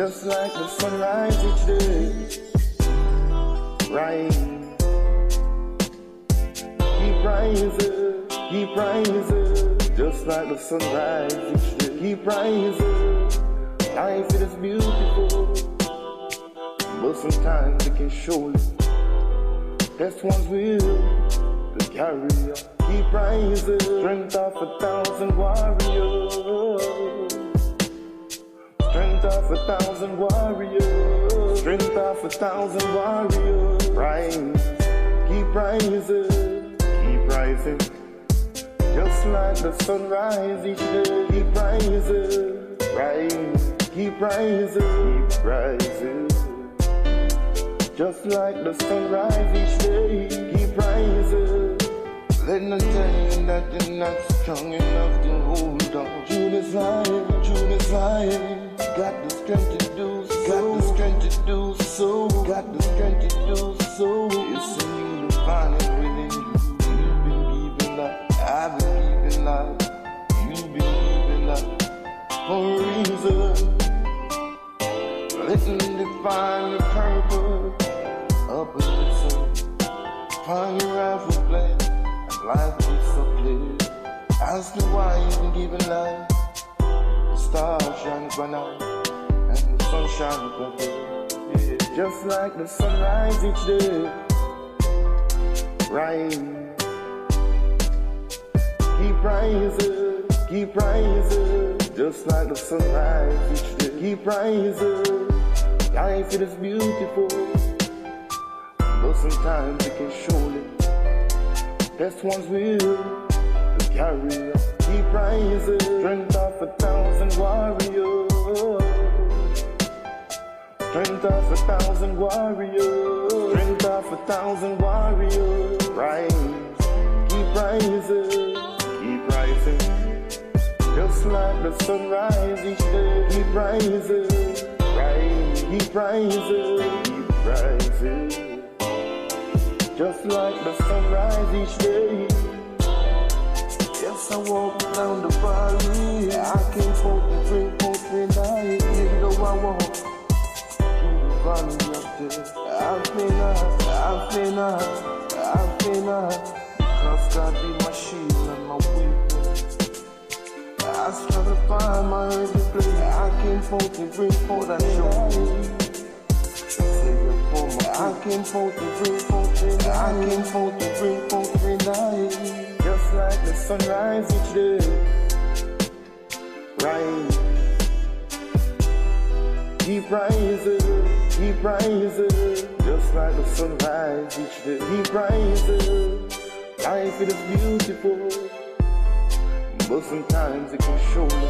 just like the sunrise each day. Rise, keep rising, just like the sunrise each day. Keep rising, life it is beautiful, but sometimes it can surely test one's will to carry on. Keep rising, strength of 1,000 warriors. Strength of 1,000 warriors. Strength of 1,000 warriors. Rise, keep rising, keep rising. Just like the sunrise each day. Keep rising, rise, keep rising, keep rising. Just like the sunrise each day. Keep rising. Let me tell you that you're not strong enough to hold on. June is lying, June is lying. Got the strength to do so. Got the strength to do so. Got the strength to do so. It's in you to find it within you. You've been giving up, I've been giving up. You've been giving up for a reason. Let them define your purpose. Up in the sun, find your rifle plan. Life is so clear. Ask me why you've been giving life. The stars shine bright night, and the sun shines bright day. Yeah. Just like the sunrise each day. Rise, keep rising, keep rising. Just like the sunrise each day. Keep rising. Life it is beautiful, but sometimes it can surely test one's will to carry on. Keep rising, strength of 1,000 warriors. Strength of 1,000 warriors. Strength of 1,000 warriors. Rise, keep rising, keep rising. Just like the sunrise each day. Keep rising, rise, keep rising, keep rising. Just like the sunrise each day. Yes, I walk down the valley. I can't hold the drink, hold the night. Even though I walk through the valley of death, I've been up. Because God be my shield and my weapon. I try to find my earthly place. I can't hold the drink, hold that show. I can't hold the drink, I can't hold the drink, night. Just like the sunrise each day. Rise, keep rising, keep rising. Just like the sunrise each day. Keep rising. Life it is beautiful, but sometimes it can show me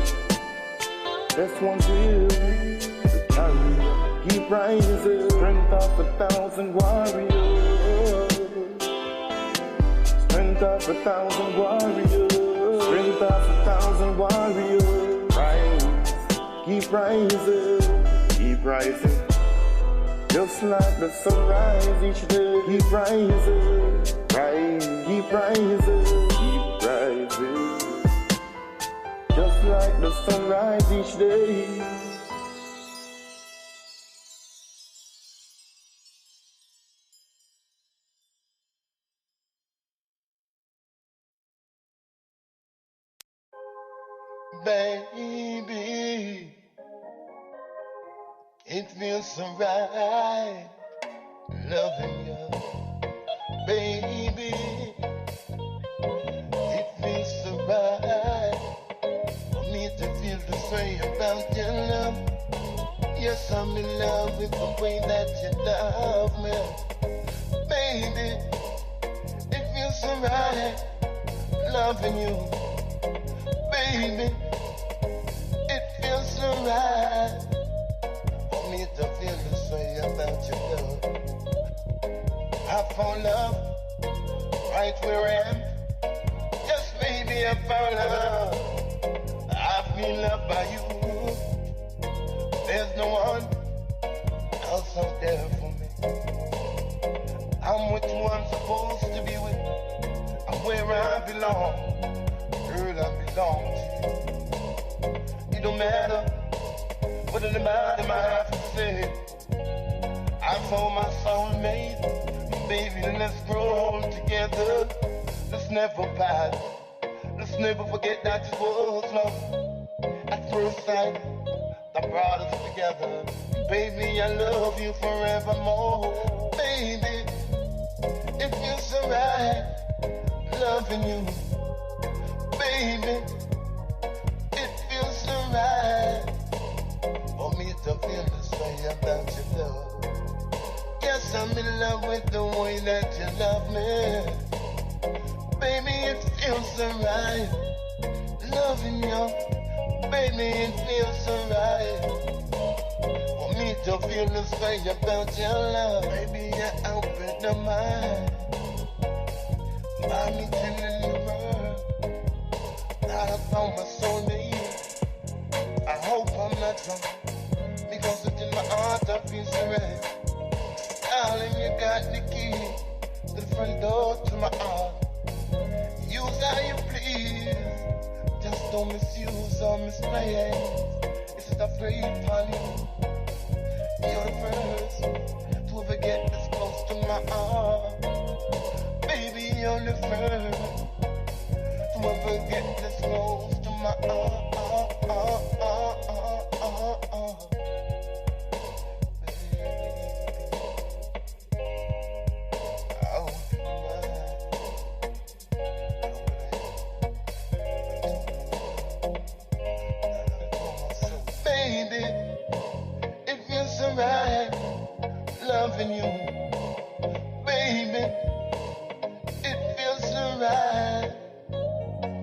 that's one's will to carry on. Keep rising, strength of 1,000 warriors. Strength of 1,000 warriors. Strength of 1,000 warriors. Rise, keep rising, keep rising. Just like the sunrise each day. Keep rising, rise, keep rising, keep rising. Just like the sunrise each day. Baby, it feels so right loving you. Baby, it feels so right for me to feel this way about your love. Yes, I'm in love with the way that you love me. Baby, it feels so right loving you. Baby, it feels so right for me to feel this way about your love. I found love right where I am. Yes, baby, I found love. I've been loved by you. There's no one else out there for me. I'm with who I'm supposed to be with. I'm where I belong. Girl, I belong to you. It don't matter What am I have to say? I found my soulmate, baby, let's grow old together. Let's never part. Let's never forget that it was love at first sight that brought us together. Baby, I love you forevermore. Baby, it feels so right loving you. Baby, it feels so right for me to feel this way about your love. Yes, I'm in love with the way that you love me. Baby, it feels so right loving you. Baby, it feels so right for me to feel this way about your love. Baby, I open the mind by me telling you that I found my soulmate. I hope I'm not wrong, because within my heart I feel so right. Darling, you got the key to the front door to my heart. Use how you please, just don't misuse or misplay. It's not afraid upon you. You're the first to ever get this close to my heart. Baby, you're the first to ever get this close to my heart. Loving you, baby, it feels so right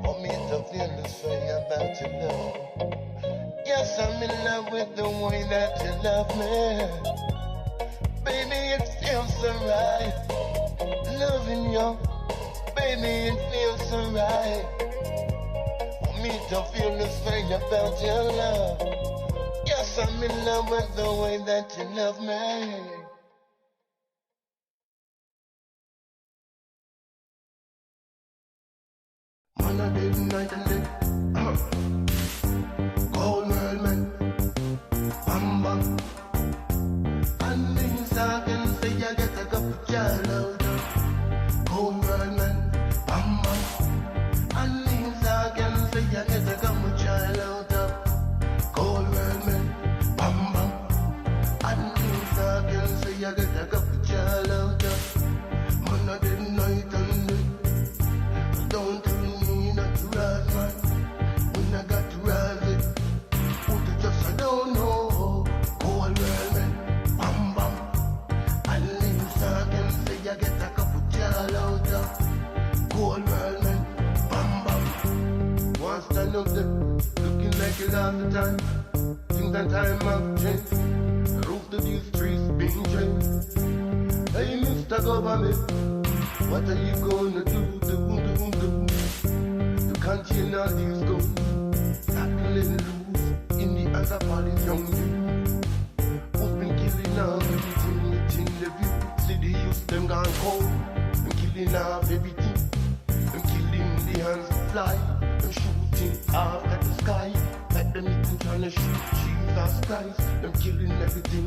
for me to feel this way about your love. Yes, I'm in love with the way that you love me. Baby, it feels so right loving you. Baby, it feels so right for me to feel this way about your love. Yes, I'm in love with the way that you love me. On a day, night and day, cold world man, bam bam. And things I can say, I get a cup of child out of cold world man, bam bam. And things I can say, I get a cup of child out of cold world man, bam bam. And things I can say, I get a cup of child out of on a day, night and day. Don't tell me not to rise, man. When I got to rise it, who to just I don't know. Cold world, man, bam bam. And things I can say, I get a couple child out of cold world, man, bam bam. One stand up there, looking like it all the time. Things and time have changed. The roof to these trees being changed. Hey, Mr. Government, what are you gonna do? You can't chain all these guns, tackling loose in the hands of all these young youth who's been killing off everything within the view. See the youth, them gone cold, them killing off everything. Them killing the hands to fly, them shooting off at the sky. Like them even trying to shoot Jesus Christ. Them killing everything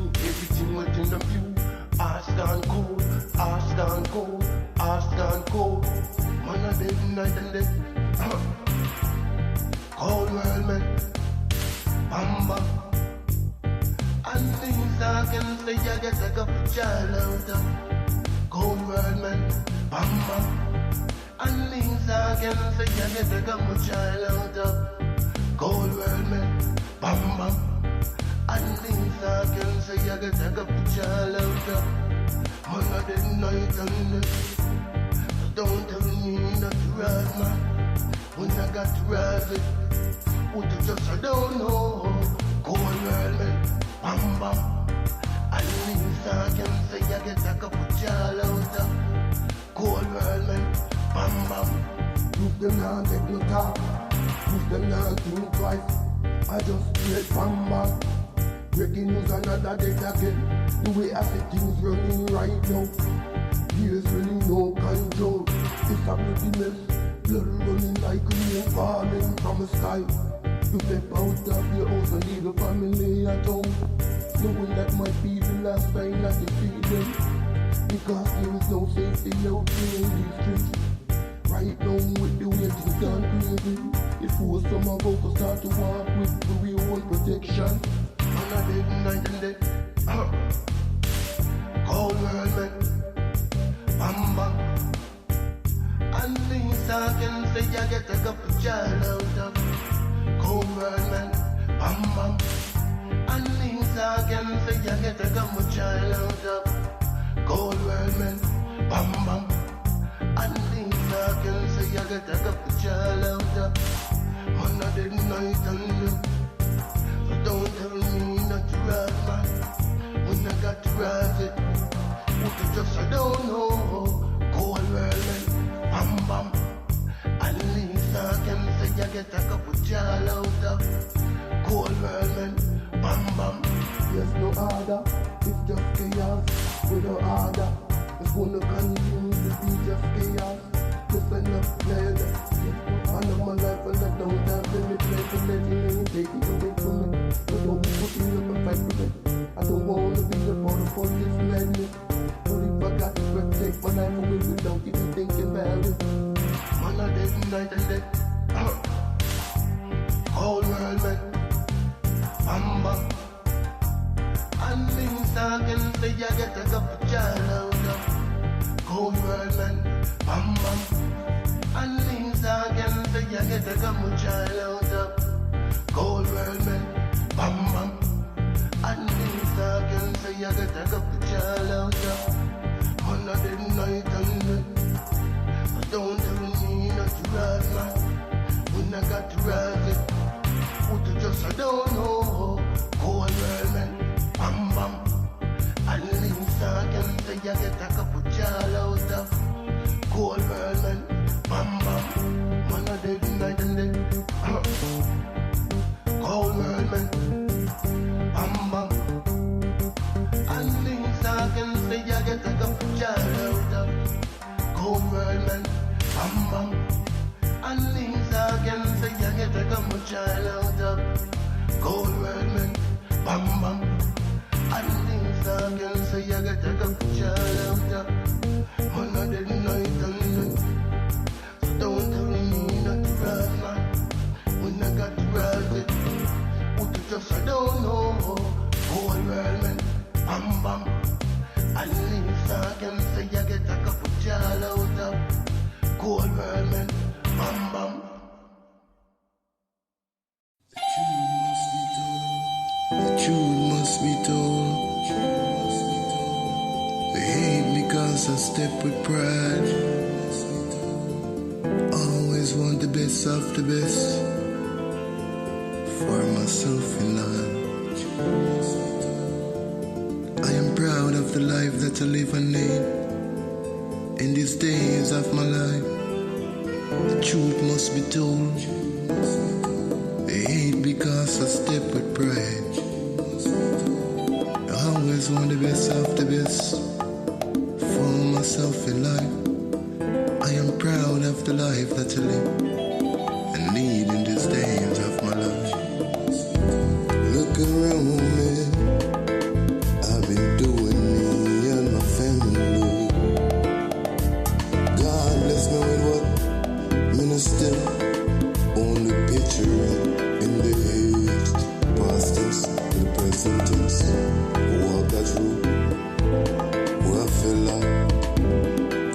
within the view. Arse gone cold, arse gone cold, arse gone cold. Man a day, night and day. Cold world, man, bam bam. And things I can say, I get a couple child out of cold world, man, bam bam. And things I can say, I get a couple child out of cold world, man, bam bam. And things I can say, I get a couple child out of man a day, night and day. Don't tell me not to rise, man. When I got to rise it, who to just I don't know. Cold world, man, bam bam. And things I can say, I get a couple child out of cold world, man, bam bam. If them not take no talk, if them not think twice, I just straight bam bam. Breaking news another day again. The way I see things running right now, there's really no control. It's a bloody mess, blood running like rain falling from the sky. to step out of your house and leave the family at home, knowing that might be the last time that you see them, because there is no safety out here in these streets. Right now with the way things gone crazy, it forced some of us start to walk with the real own protection. On a dead night and day, cold world man, bam bam. And things I can say I get a couple child out of cold world man, bam bam. And things I can say I get a couple child out of cold world man, bam bam. And things I can say I get a couple child out of on a dead night and day. So don't tell me not to ride man, when I got to ride it. What you just I don't know, cold world man, bam bam. At least I can say I get a couple child out of cold world man, bam bam. There's no order, it's just chaos. Without order, it's gonna continue to be just chaos. Listen up, play that. I know my life and I don't have any place to let you take it away from me. So don't be putting up a fight with it. I don't wanna be a part of all this madness. But if I got to take my life away without even thinking about it. Man, I dead night and day. Cold world man, bam bam. And things I can say I get a couple child out of cold world man, bam bam. And things I can say I get a couple child out of cold world man, bam bam. And things I can say I get a couple child out of on a dead night and day. But don't tell me not to ride man, when I got to ride it. What you just I don't know, cold world man, bam bam. And things I can say I get a couple child out of cold world man, bam bam. Man a dead night and day, cold world man, bam bam. And things I can say I get a couple child out of cold world man, bam bam. And things I can say I get a couple child out of cold world man, bam bam. And things I can say I get a couple child out of man a dead night and day. So don't tell me not to ride man, when I got to ride it. What you just I don't know, cold world man, bam bam. At least I can say I get a couple child out of cold world man, bam bam. The truth must be told. They hate because I step with pride. Always want the best of the best for myself in life. I am proud of the life that I live and lead in these days of my life. The truth must be told. They hate because I step with pride. I always want the best of the best for myself in life. I am proud of the life that I live and lead in these days of my life. Look around me, I've been doing me and my family. God bless me with what minister only picturing in the age, past tense, the present tense. Walk that road where I feel like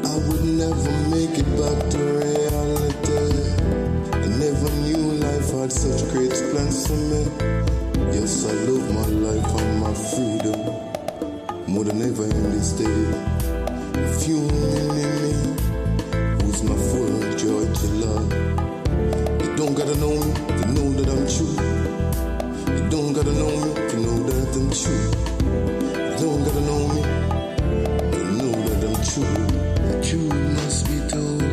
I would never make it back to reality. I never knew life had such great plans for me. Yes, I love my life and my freedom more than ever in this day. If you in me, who's my full joy to love? You don't gotta know me to know that I'm true. You don't gotta know me to know that I'm true. You don't gotta know me to know that I'm true. The truth must be told.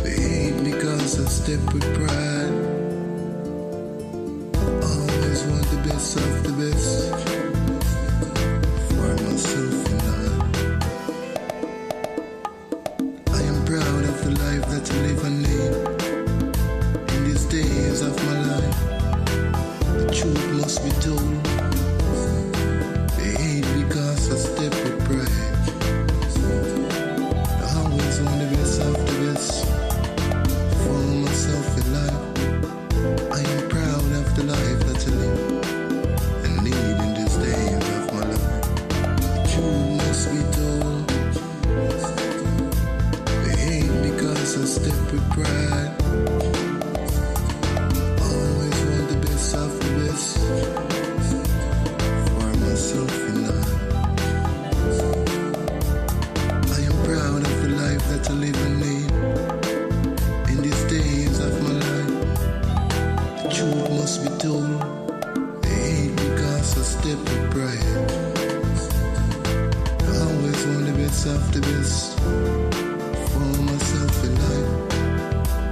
They hate because I step with pride. Always want the best of the best for myself and I am proud of the life that I live and lead in this day so step with pride. Always want the best of the best for myself and I. I am proud of the life that I live and lead. In these days of my life, the truth must be told. They hate because I step with pride. Always want the best of the best for myself in life.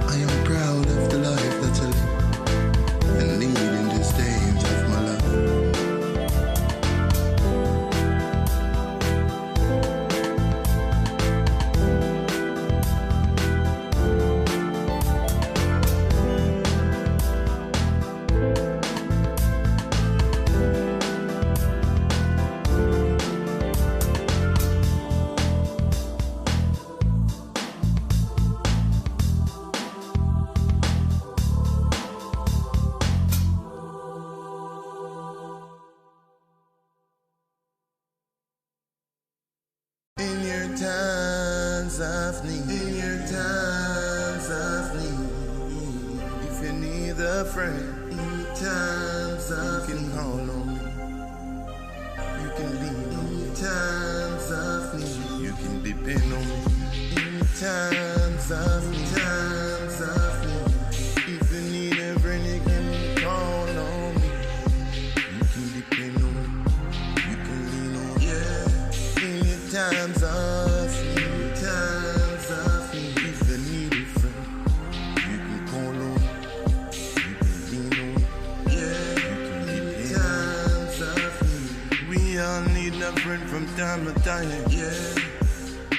I am proud of the life that I live and lead in these days of my life. In your times of need, in your times of need, if you need a friend, in your times of you can call on me, you can lean on me. In your times of need, you can depend on me. In your times of need, if you need a friend, you can call on me, you can depend on me, you can lean on me. Yeah, in your times of need, if you need a friend, you can call on, you can lean on, yeah, you can lean times of need. We all need a friend from time to time, yeah.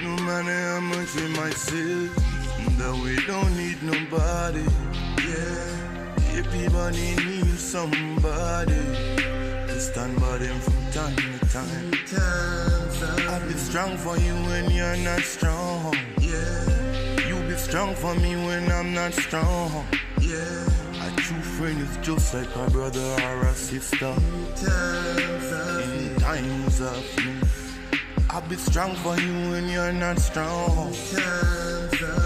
No matter how much we might say that we don't need nobody, yeah. Everybody needs somebody to stand by them from time to time. I'll be strong for you when you're not strong. Yeah. You be strong for me when I'm not strong. Yeah. A true friend is just like a brother or a sister. In times of need, I'll be strong for you when you're not strong.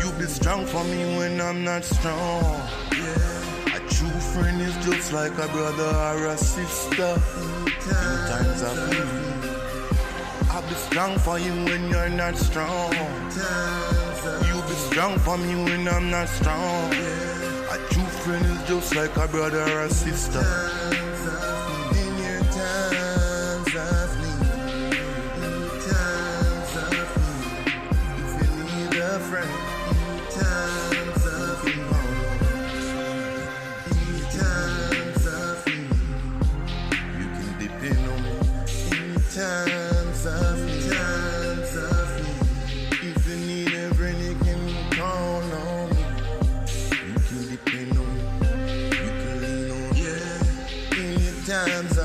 You be strong for me when I'm not strong. Yeah. A true friend is just like a brother or a sister. In times of need, I'll be strong for you when you're not strong. You be strong for me when I'm not strong. A true friend is just like a brother or a sister. In your times of need, if you need a friend, in times of need, you can depend on me. In times of need, if you need a friend, you can call on me. You can depend on me, you can lean on me. Yeah. In your times of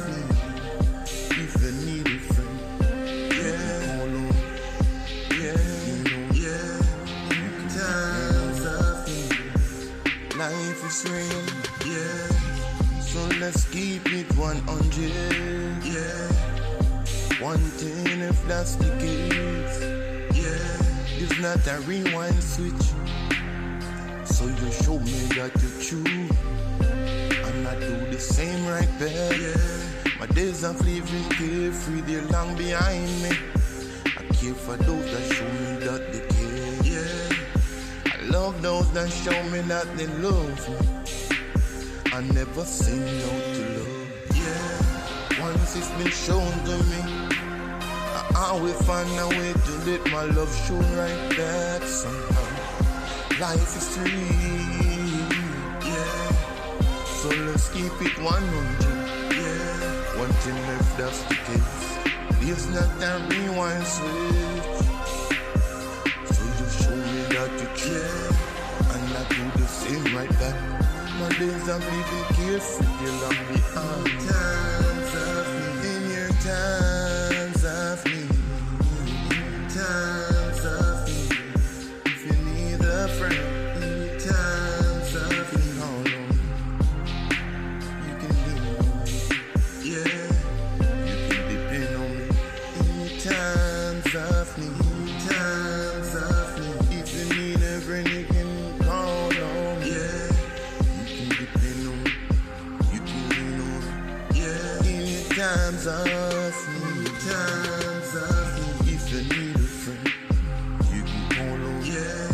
need, if you need a friend, yeah, call on me. Yeah, lean on me. Yeah. You can times of need. Life is real, yeah. So let's keep it 100, yeah. One thing if that's the case, yeah. It's not a rewind switch, so you show me that you're true, and I do the same right there, yeah. My days of living carefree, they're long behind me. I care for those that show me that they care, yeah. I love those that show me that they love me. I never say no to love, yeah. Once it's been shown to me, I will find a way to let my love show right back somehow. Life is free, yeah. So let's keep it 100, yeah. One thing if that's the case, there's not a rewind switch. So you show me that you care, and I do the same right back. My days of living carefree, they're long behind. Times of need, in your times of need, times of need. If you need a friend, in your times of need, hold on, you can lean on me, yeah. You can depend on me. In your times of need, times of need, times of need. If you need a friend, you can call on. Yeah,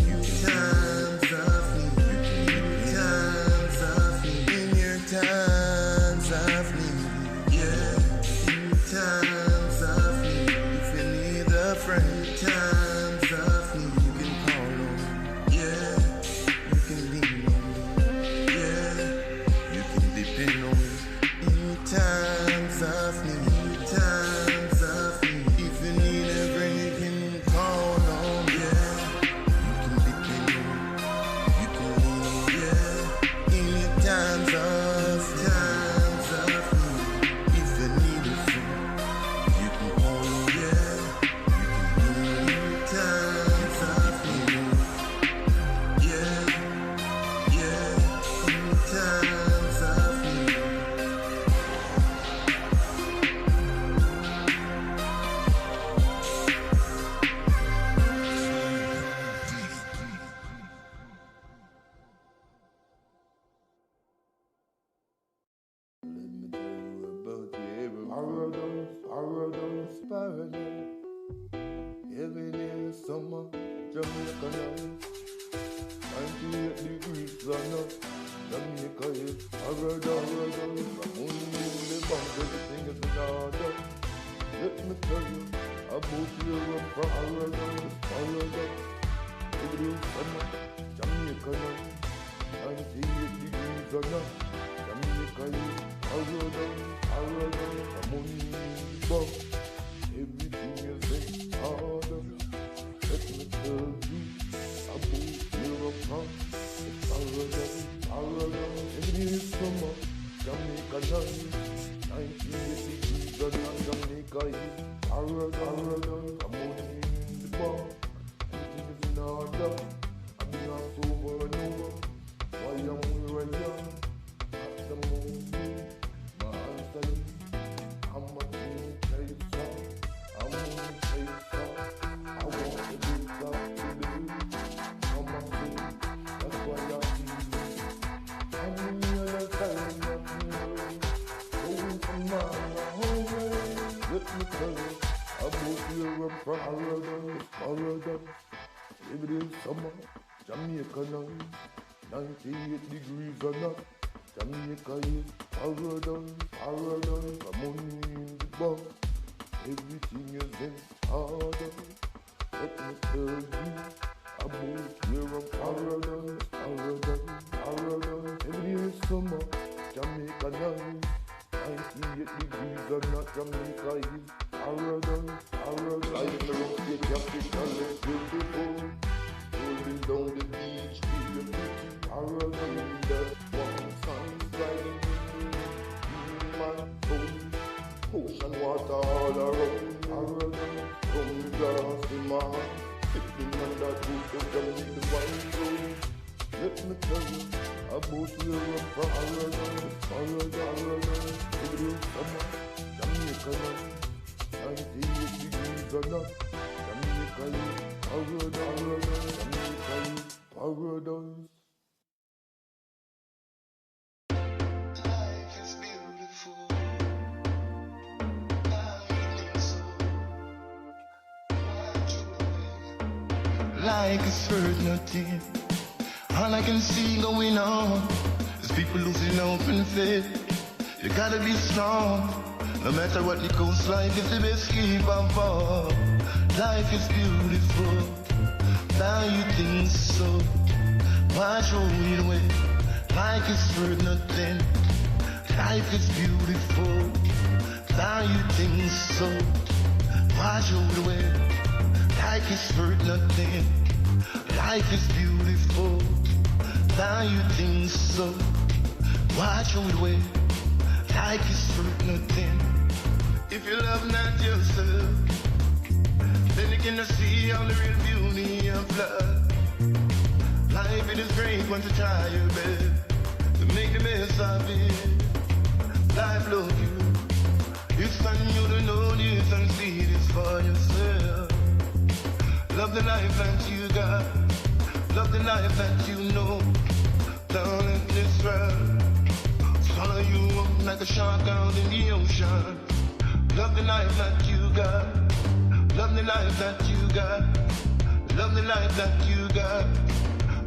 you times of need, you can times of need. In your times of need, yeah, in times of need. If you need a friend, times of need, you can call on. Yeah, you can lean on me. Yeah, you can depend on me. Times of need, times of need. If you need a friend, you can call on. Yeah, you can depend on. You can lean on. Yeah, in your times of need. If you need a friend, you can call on. Yeah, you can lean on. Times of need. Yeah, yeah, in times of need. Paradise. Every day in summer, Jamaica night. 98 degrees sun up, Jamaica is paradise. From moon in the bank, everything is in order. Let me tell you about your paradise. Every day in summer, Jamaica night. 98 degrees sun up, Jamaica is paradise. From moon in the bank. Everything is in order. Let me tell you about your paradise. Every day summer, Jamaica night. 98 degrees on Jamaica is paradise. Come on in the bar. Everything is in order. I've been out over and over. While I'm right young, at the moment, my answer is I'm a king chaser. I want to do something to do. I'm a king, that's why I see. I'm in the other side of me, going from my way. Let me tell you about your paradise. Every day summer, Jamaica night. 98 degrees or not, Jamaica is paradise. Come on in the bar. Everything is in order. Let me tell you about your paradise. Every day summer, Jamaica night. 98 degrees or not, Jamaica is paradise. Life around the capital is beautiful. Rolling down the beach, feeling pretty. Paradise, that one sun riding in my home. Ocean water all around. Paradise, from glass in my heart. Sitting on that roof of the wine zone. Let me tell you about your paradise. Every summer, Jamaica night. 98 degrees or not, Jamaica is paradise. Jamaica is paradise. Life is beautiful. Like it's worth nothing. All I can see going on is people losing hope and faith. You gotta be strong. No matter what it goes, life is the best keep of all. Life is beautiful. Now you think so. Why throw it away? Life is worth nothing. Life is beautiful. Now you think so. Why throw it away? Life is worth nothing. Life is beautiful. Now you think so. Why throw it away? Life is worth nothing. If you love not yourself, then you cannot see all the real beauty of love. Life it is great once you try your best to make the best of it. Life love you. It's time you to know this and see this for yourself. Love the life that you got. Love the life that you know. Down in this world, swallow you up like a shark out in the ocean. Love the life that you got. Love the life that you got. Love the life that you got.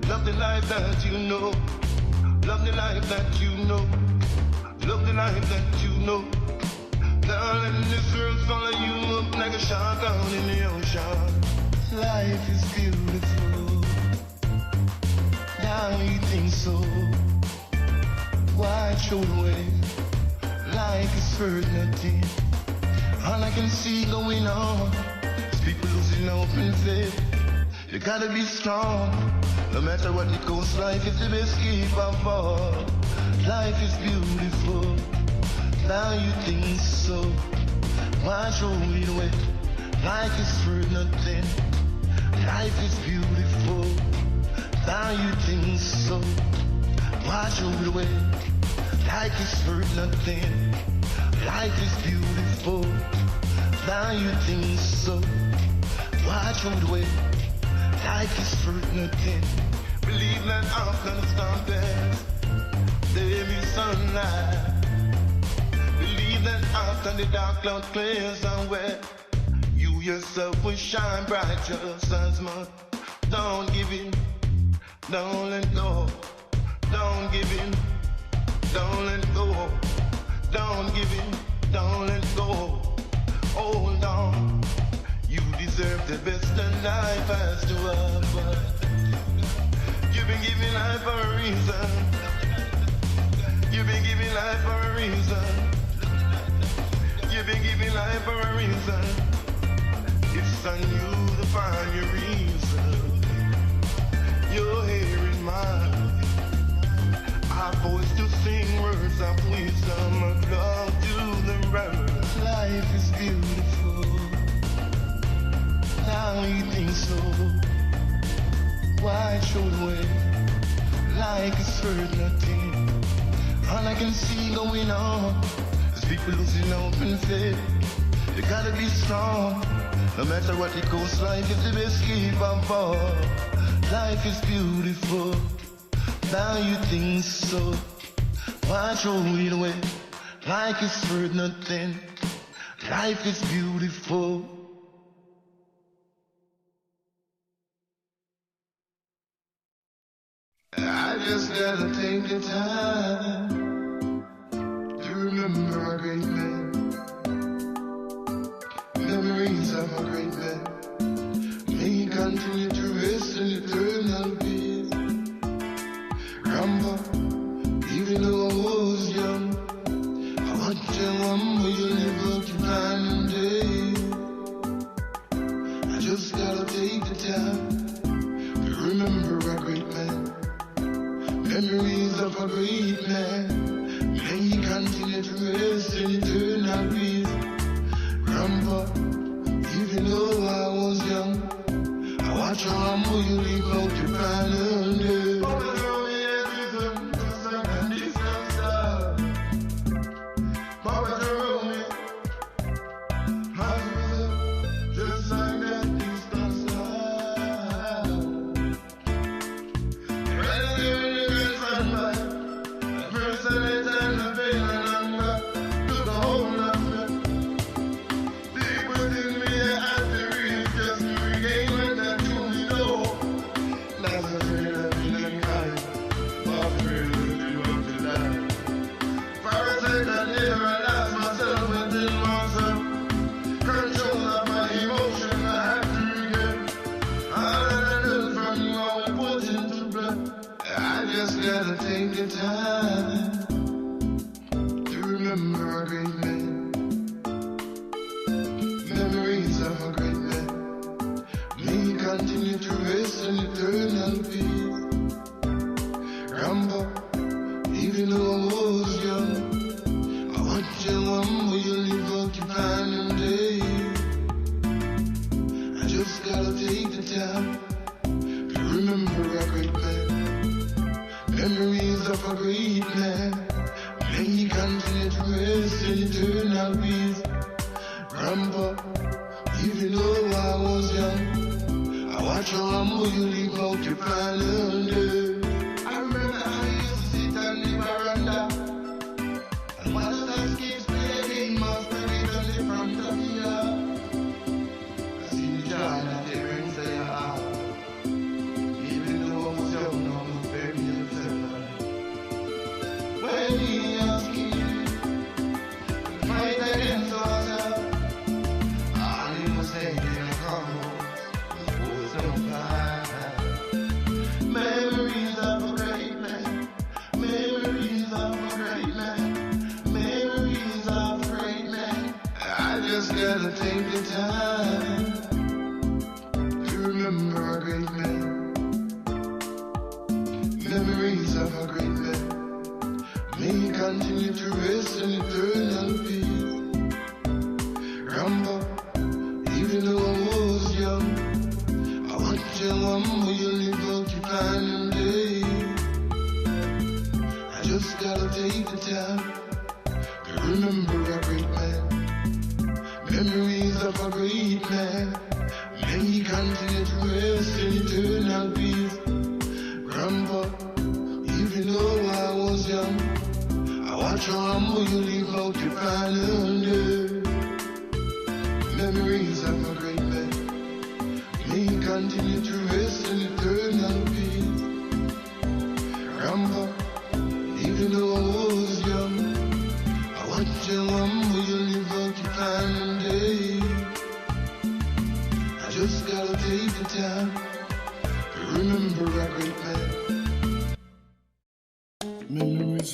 Love the life that you know. Love the life that you know. Love the life that you know. Darling, this world follow you up like a shark out in the ocean. Life is beautiful. Now you think so. Why throw it away? Life is worth nothing. All I can see going on is people losing open faith. You gotta be strong. No matter what it goes, life is the best gift of all. Life is beautiful. Now you think so. Why throw it away? Life is worth nothing. Life is beautiful. Now you think so. Why throw it away? Life is worth nothing. Life is beautiful. Now you think so. Why throw it away? Life is worth nothing. Believe that after the storm pass, there be sunlight. Believe that after the dark cloud clears away, you yourself will shine bright just as much. Don't give in. Don't let go. Don't give in. Don't let go. Don't give in. Don't let go. Hold on. You deserve the best that life has to offer. You've been giving life for a reason. You've been giving life for a reason. You've been giving life for a reason. It's on you to find your reason. You're hearing mine. Our voice to sing words of wisdom, of love to the rivers. Life is beautiful. Now you think so. Why throw it away? Like it's worth nothing. All I can see going on is people losing open faith. You gotta be strong. No matter what it goes, life is the best gift of all. Life is beautiful. Now you think so. Why throw it away? Like it's worth nothing. Life is beautiful. I just gotta take the time to remember a great man. Memories of a great man. May continue to rest in eternal peace. Remember, even though I was young, I want to remember you live up to fine day. I just gotta take the time to remember a great man. Memories of a great man. May he continue to rest in eternal peace. Grandpa, even though I was young, I watch how humble you live out your final day. Papa told me everything, the sun and distant star. Papa told me, how you just like that distant star. Gotta take the time to remember a great man. Memories of a great man. May he continue to rest in eternal peace. Rambo, even though I was young, I want you humble, you live up to final day. I just gotta take the time to remember a great man. Memories of a great man. May he continue to rest in eternal peace. Grandpa, even though I was young, I watch how humble you live out your final day. I remember how you used to sit on the veranda, and one of those kids playing my spirit on the front. take the time to remember a great man. Memories of a great man may continue to rest in eternal peace. Rambo, even though I was young, I want to tell Mama you live out your final day. I just gotta take the time to remember a great man. Memories of a great man may continue to rest in eternal peace. Grandpa, even though I was young, I watch how humble you live out your final day. Memories of a great man may continue to rest in eternal peace. Grandpa, even though I was young, I watch how humble you live out your final day. I just gotta take the time to remember a great man. Memories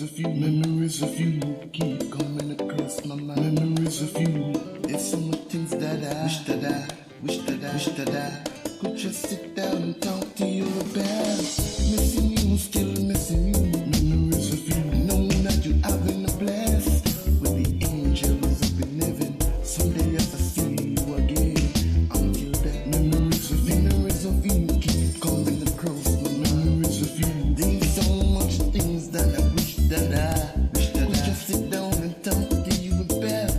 of you keep coming across my mind. Memories of you, there's so much things that I wish that I could just sit down and talk to you about. Missing you, still missing you. Memories of you, knowing that you're having a blast with the angels up in heaven. Someday as I see you again, until that memories of you keep coming across my mind. Memories of you, there's so much things that I wish that I could just sit down and talk to you about.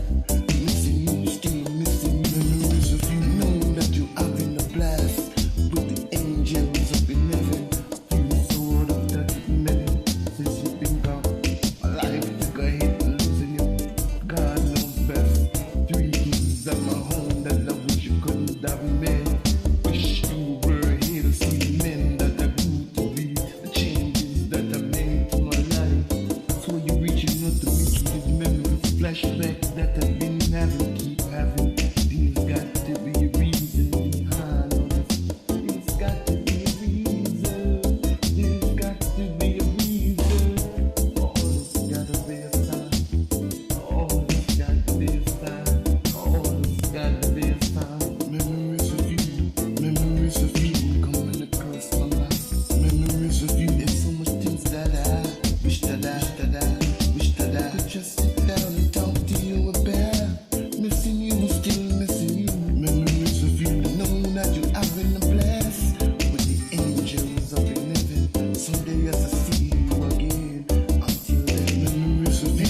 Missing you, still missing you. Memories of you, know that you're having a blast with the angels up in heaven. Feel so out of touch with me since you've been gone. My life took a hit, losing you. God knows best. 3 years at my home that I wish you couldn't have made. Wish you were here to see the men that I grew to be, the changes that I made to my life. So you're reaching out to me through these memories, flashbacks that I've been having, keep having. There's got to be a reason behind all this. There's got to be a reason. There's got to be a reason. All this gotta be a sign. All this got to be a sign. All this got to be a sign. Memories of you coming across my mind. Memories of you, there's so much things that I wish that I could just sit down and talk to you about. Missing you, still missing you. Memories of you, knowing that you're having a blast with the angels up in heaven. Someday as I see you again, until then,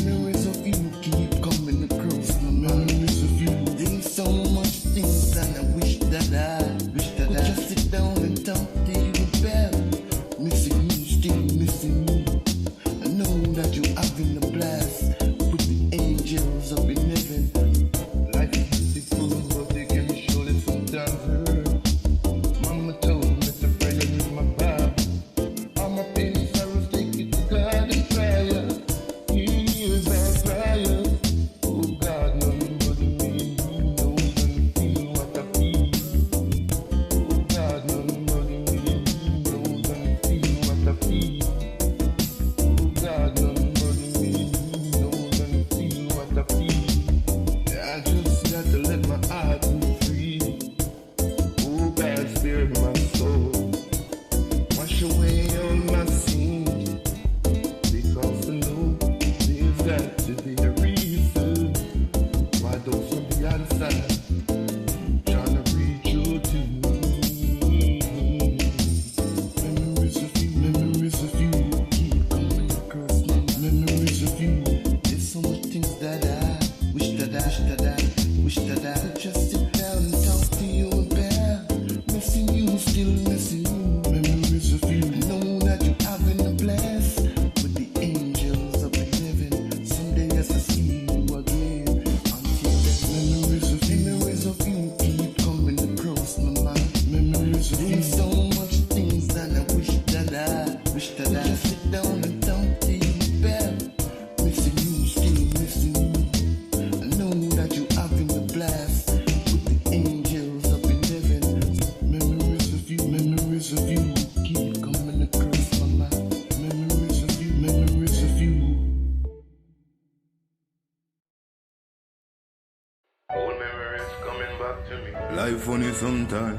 memories of you keep coming across my mind. Memories of you, there's so much things that I wish that I could just sit down and talk to you about. Missing you, still missing you. I know that you're having a blast with the angels up in heaven. Life is beautiful, but they can surely sometimes hurt. Mama told me to pray and read my Bible. All my pain and sorrows, take it to God in prayer. He hears our prayers. Oh God, none but me. He knows and feel what I feel. Oh God, none but me. He knows and feel what I feel. Oh God, none but me. He knows and feel what I feel. I just got to let my heart be free. Oh God, spare my soul. Wash away all my sins. Because I know there's got to be a reason why those on the other side trying to reach you to me. Memories of you keep coming across my mind. Memories of you, there's so much things that I wish that I could just sit down and talk to you about. Missing you, still missing you. Memories of you, know that you're having a blast with the angels up in heaven. Someday as I see you again, until then, memories of you keep coming across my mind. Memories of you, there's so much things that I wish that I could just sit down and talk to you about. Missing you, still missing you. I know that you're having a blast with the angels up in heaven. Memories of you keep coming across my mind. Memories of you. Old memories come Life funny sometime.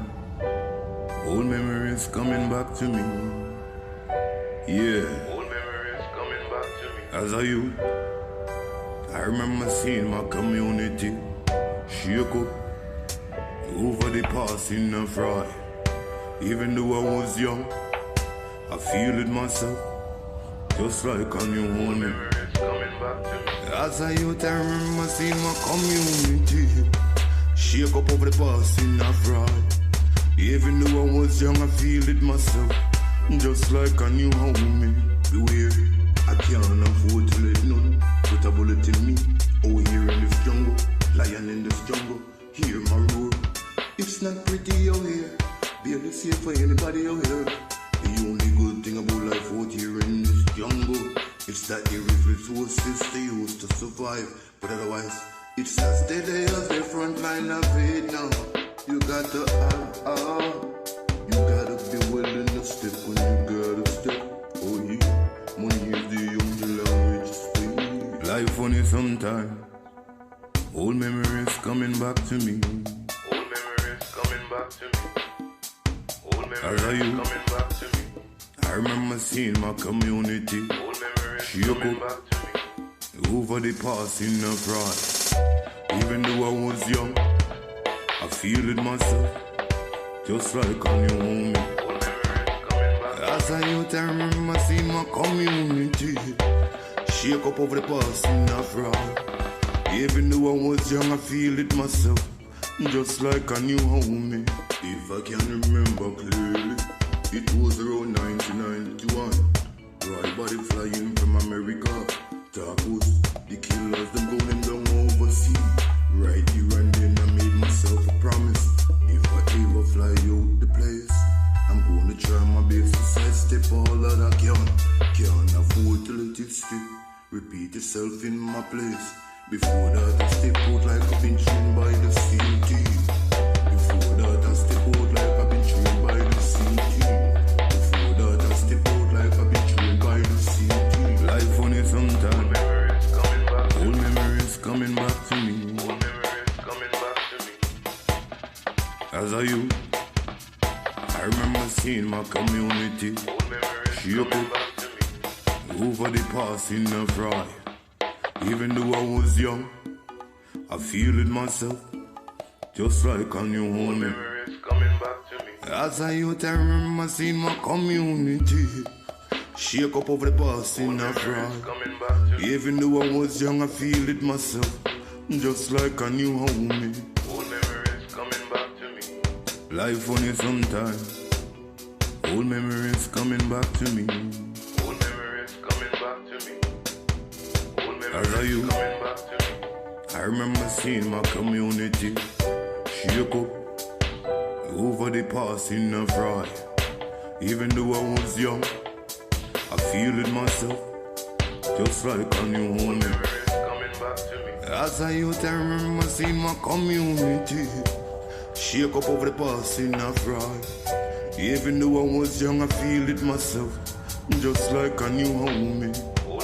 Old memories coming back to me. Yeah. Old memories coming back to me. As a youth, I remember seeing my community shake up over the passing of Fry. Even though I was young, I feel it myself, just like a new Old home. memories coming back to me. As a youth, I remember seeing my community shake up over the passing of Fry. Even though I was young, I feel it myself, just like a new homie. Beware, I can't afford to let none put a bullet in me. Oh, here in this jungle, lion in this jungle, hear my roar. It's not pretty out here, barely safe for anybody out here. The only good thing about life out here in this jungle is that there is resources to use to survive. But otherwise, it's as steady as the front line of it now. You got to you gotta be willing to step when you gotta step. Oh yeah, money is the only language to speak. Life funny sometime. Old memories coming back to me. Old memories coming back to me. Old memories Are you? coming back to me. I remember seeing my community Old memories shake coming up back to me. over the passing of Fry. Even though I was young, I feel it myself, just like a new homie. Old memories coming back. As a youth, I remember seeing my community shake up over the passing of Fry. Even though I was young, I feel it myself, just like a new homie. If I can remember clearly, it was around 1991. Right body flying from America. Tacos, the killers, them going down overseas. Right here and then I made myself a promise. If I ever fly out the place, I'm gonna try my best to sidestep all of that can't afford to let it slip. Repeat yourself in my place. Before that I step out like I've been trained by the SEAL team. Before that I step out like I've been trained by the SEAL team. Before that I step out like I've been trained by the SEAL team. Life funny sometimes. Memories coming back. Old memories coming back to me. Old memories coming back to me. As a youth, I remember seeing my community Old memories shake coming up back to me. over the passing of Fry. Even though I was young, I feel it myself, just like a new homie. Memories coming back to me. As a youth, I remember seeing my community shake up over the passing of Fry. Coming back to me. Even though I was young, I feel it myself, just like a new homie. Old memories coming back to me. Life funny sometime. Old memories coming back to me. Old memories coming back to me. Old As a memories youth, coming back to me. I remember seeing my community shake up over the passing of Fry. Even though I was young, I feel it myself, just like a new homie. Memories coming back to me. As a youth, I remember seeing my community shake up over the passing of Fry. Even though I was young, I feel it myself, just like a new homie. Old